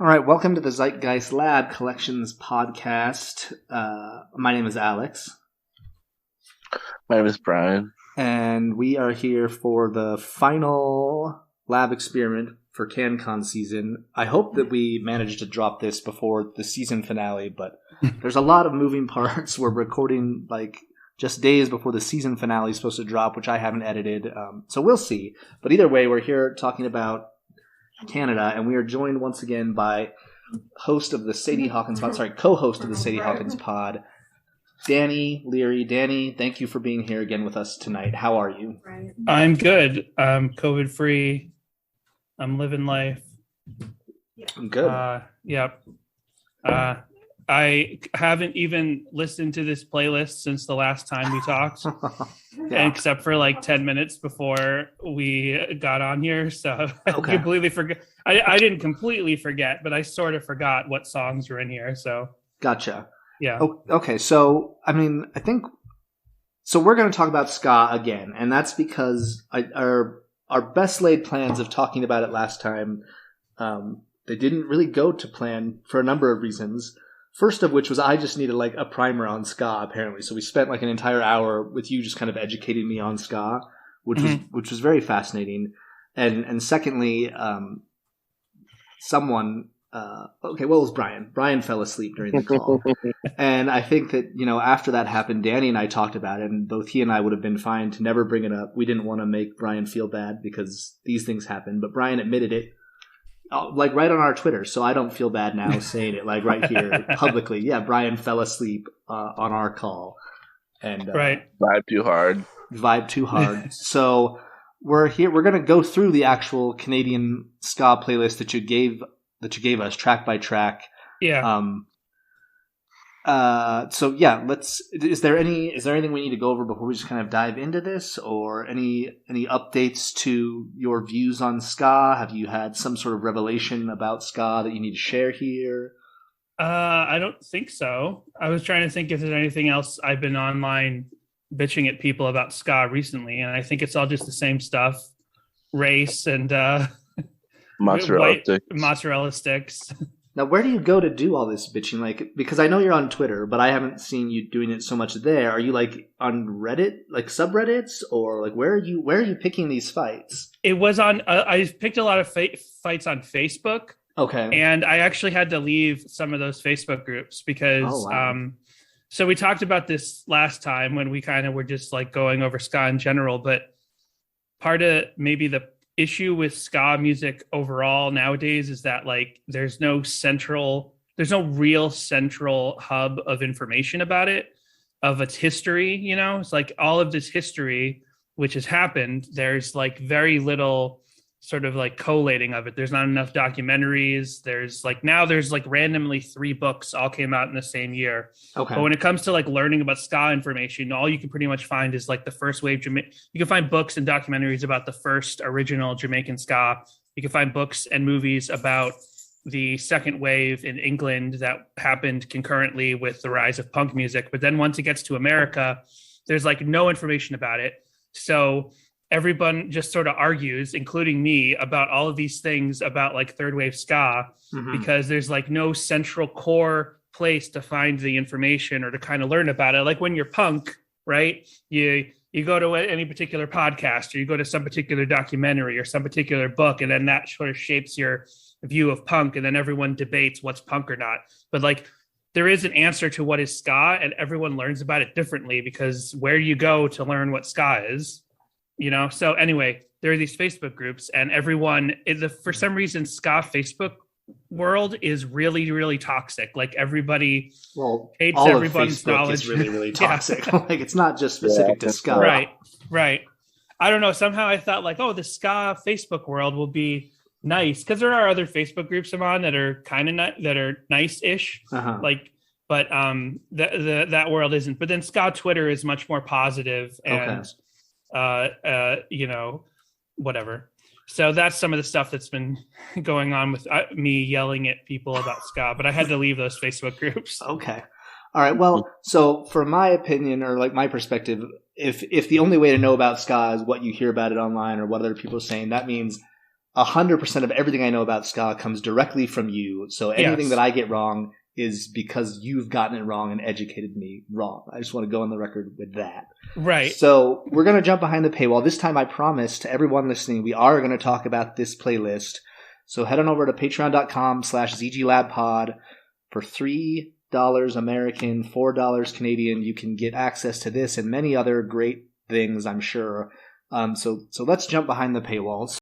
All right, welcome to the Zeitgeist Lab Collections podcast. My name is Alex. My name is Brian. And we are here for the final lab experiment for CanCon season. I hope that we managed to drop this before the season finale, but there's a lot of moving parts. We're recording just days before the season finale is supposed to drop, which I haven't edited. So we'll see. But either way, we're here talking about Canada, and we are joined once again by co-host of the Sadie Hawkins pod, Danny Leary. Danny, thank you for being here again with us tonight. How are you? I'm good. I'm COVID free. I'm living life. I'm good. Yep. I haven't even listened to this playlist since the last time we talked, except for 10 minutes before we got on here. So I completely forgot. I didn't completely forget, but I sort of forgot what songs were in here. So gotcha. Yeah. Okay. So, I think we're going to talk about ska again, and that's because our best laid plans of talking about it last time, they didn't really go to plan for a number of reasons. First of which was I just needed a primer on ska, apparently. So we spent an entire hour with you just kind of educating me on ska, which was very fascinating. And secondly, someone it was Brian. Brian fell asleep during the call. And I think that, after that happened, Danny and I talked about it, and both he and I would have been fine to never bring it up. We didn't want to make Brian feel bad because these things happen, but Brian admitted it. Right on our Twitter, so I don't feel bad now saying it right here publicly. Yeah, Brian fell asleep on our call, and right, vibe too hard. So we're here. We're going to go through the actual Canadian ska playlist that you gave us track by track. Yeah. So yeah, is there anything we need to go over before we just kind of dive into this, or any updates to your views on ska? Have you had some sort of revelation about ska that you need to share here? I don't think so. I was trying to think if there's anything else. I've been online bitching at people about ska recently, and I think it's all just the same stuff: race and mozzarella sticks. Now, where do you go to do all this bitching? Because I know you're on Twitter, but I haven't seen you doing it so much there. Are you on Reddit, subreddits, or where are you picking these fights? It was on. I picked a lot of fights on Facebook. Okay, and I actually had to leave some of those Facebook groups because. So we talked about this last time when we kind of were just going over ska in general, but part of maybe the issue with ska music overall nowadays is that there's no real central hub of information about it, of its history. It's all of this history which has happened, there's very little sort of collating of it. There's not enough documentaries. There's randomly 3 books all came out in the same year. Okay. But when it comes to learning about ska information, all you can pretty much find is the first wave. You can find books and documentaries about the first original Jamaican ska. You can find books and movies about the second wave in England that happened concurrently with the rise of punk music. But then once it gets to America, there's no information about it. So everyone just sort of argues, including me, about all of these things about third wave ska, because there's no central core place to find the information or to kind of learn about it. When you're punk, right? You go to any particular podcast, or you go to some particular documentary or some particular book, and then that sort of shapes your view of punk, and then everyone debates what's punk or not. But there is an answer to what is ska, and everyone learns about it differently because where you go to learn what ska is. So anyway, there are these Facebook groups, and everyone for some reason, ska Facebook world is really, really toxic. Everybody hates all everyone's of Facebook knowledge. Is really, really toxic. It's not just specific to ska. Right. I don't know. Somehow I thought the ska Facebook world will be nice, because there are other Facebook groups I'm on that are kind of that are nice-ish. But that world isn't. But then ska Twitter is much more positive and. Whatever. So that's some of the stuff that's been going on with me yelling at people about ska, but I had to leave those Facebook groups. Okay. All right. Well, so for my opinion, or my perspective, if the only way to know about ska is what you hear about it online or what other people are saying, that means 100% of everything I know about ska comes directly from you. So anything Yes. that I get wrong is because you've gotten it wrong and educated me wrong. I just want to go on the record with that. Right. So we're going to jump behind the paywall. This time I promise to everyone listening, we are going to talk about this playlist. So head on over to patreon.com/ZGLabPod for $3 American, $4 Canadian. You can get access to this and many other great things, I'm sure. So let's jump behind the paywalls.